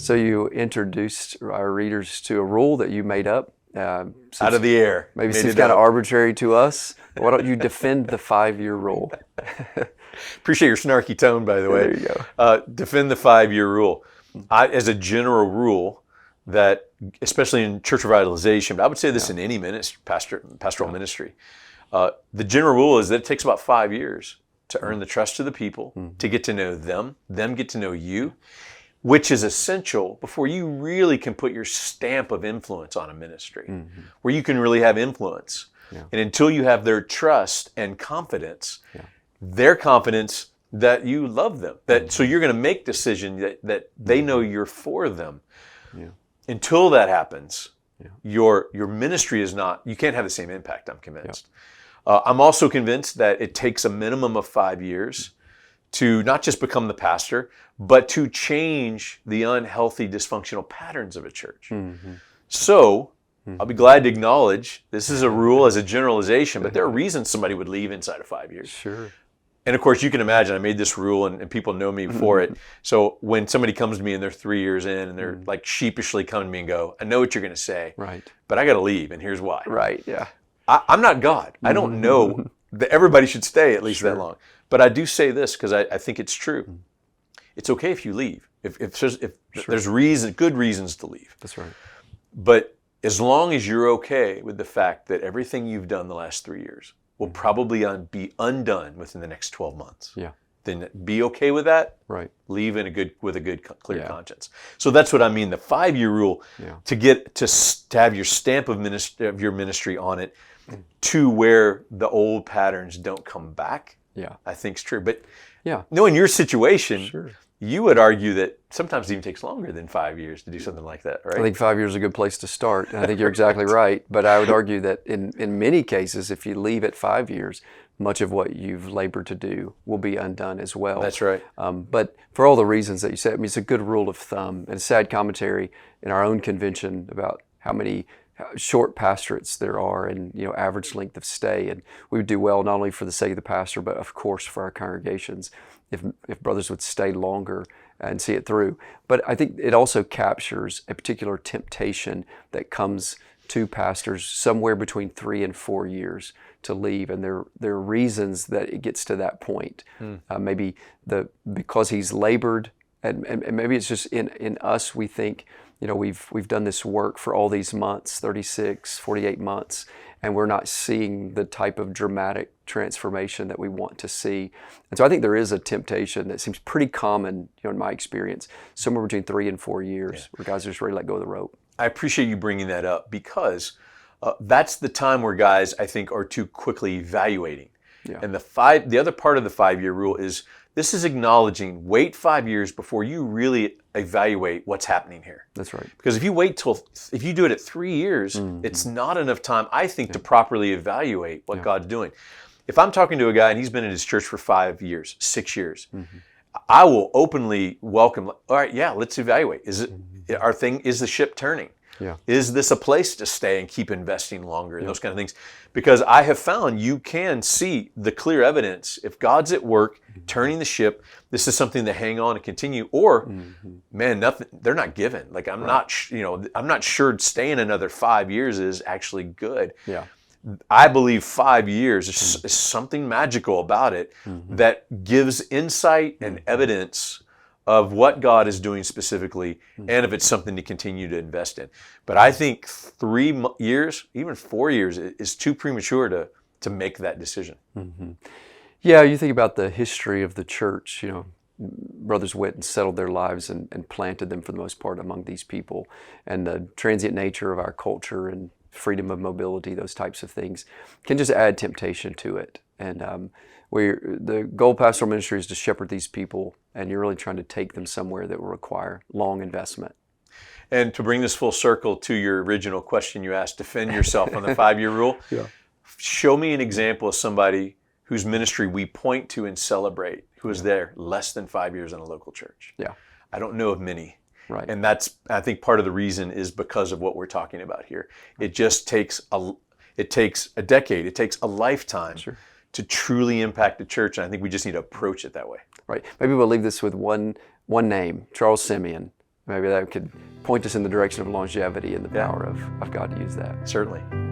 So you introduced our readers to a rule that you made up. Out of the air. Maybe seems kind of arbitrary to us. Why don't you defend the 5-year rule? Appreciate your snarky tone, by the way. There you go. Defend the 5-year rule. As a general rule, that especially in church revitalization, but I would say this in any ministry, pastoral ministry, the general rule is that it takes about 5 years to earn the trust of the people, to get to know them get to know you, which is essential before you really can put your stamp of influence on a ministry, where you can really have influence. Yeah. And until you have their trust and confidence, their confidence that you love them, so you're going to make decisions that they know you're for them. Yeah. Until that happens, your ministry is not, you can't have the same impact, I'm convinced. I'm also convinced that it takes a minimum of 5 years to not just become the pastor, but to change the unhealthy, dysfunctional patterns of a church. So, I'll be glad to acknowledge this is a rule as a generalization, but there are reasons somebody would leave inside of 5 years. Sure. And of course, you can imagine, I made this rule and people know me for it. So when somebody comes to me and they're 3 years in and they're like sheepishly come to me and go, I know what you're going to say, right, but I got to leave and here's why. Right, yeah. I'm not God. I don't know that everybody should stay at least that long. But I do say this because I think it's true. It's okay if you leave, if there's good reasons to leave. That's right. But as long as you're okay with the fact that everything you've done the last 3 years will probably be undone within the next 12 months. Yeah. Then be okay with that. Right. Leave with a good, clear conscience. So that's what I mean. The 5-year rule to have your stamp of your ministry on it, to where the old patterns don't come back. Yeah, I think is true. But knowing your situation, you would argue that sometimes it even takes longer than 5 years to do something like that, right? I think 5 years is a good place to start. And I think you're exactly right. But I would argue that in many cases, if you leave at 5 years, much of what you've labored to do will be undone as well. That's right. But for all the reasons that you said, I mean, it's a good rule of thumb and a sad commentary in our own convention about how many short pastorates there are and average length of stay. And we would do well not only for the sake of the pastor, but of course for our congregations if brothers would stay longer and see it through. But I think it also captures a particular temptation that comes to pastors somewhere between 3 and 4 years to leave, and there are reasons that it gets to that point. Maybe because he's labored, and maybe it's just in us. We think we've done this work for all these months, 36, 48 months, and we're not seeing the type of dramatic transformation that we want to see. And so I think there is a temptation that seems pretty common, in my experience, somewhere between 3 and 4 years, where guys are just ready to let go of the rope. I appreciate you bringing that up because that's the time where guys, I think, are too quickly evaluating. Yeah. And the other part of the 5-year rule is this is acknowledging, wait 5 years before you really evaluate what's happening here. That's right. Because if you do it at 3 years, it's not enough time, I think, to properly evaluate what God's doing. If I'm talking to a guy and he's been in his church for 5 years, 6 years, I will openly welcome, all right, let's evaluate. Is the ship turning? Yeah. Is this a place to stay and keep investing longer and those kind of things? Because I have found you can see the clear evidence. If God's at work, turning the ship, this is something to hang on and continue. Or, man, nothing. They're not given. Like I'm not sure staying another 5 years is actually good. Yeah. I believe 5 years is something magical about it that gives insight and evidence of what God is doing specifically, and if it's something to continue to invest in. But I think 3 years, even 4 years, is too premature to make that decision. Yeah, you think about the history of the church, Brothers went and settled their lives and planted them for the most part among these people. And the transient nature of our culture and freedom of mobility, those types of things, can just add temptation to it. And where the goal of pastoral ministry is to shepherd these people, and you're really trying to take them somewhere that will require long investment. And to bring this full circle to your original question you asked, defend yourself on the 5-year rule. Show me an example of somebody whose ministry we point to and celebrate, who is there less than 5 years in a local church. Yeah, I don't know of many. Right. And that's, I think, part of the reason is because of what we're talking about here. It just takes a decade, it takes a lifetime to truly impact the church, and I think we just need to approach it that way. Right. Maybe we'll leave this with one name, Charles Simeon. maybe that could point us in the direction of longevity and the power of God to use that. Certainly.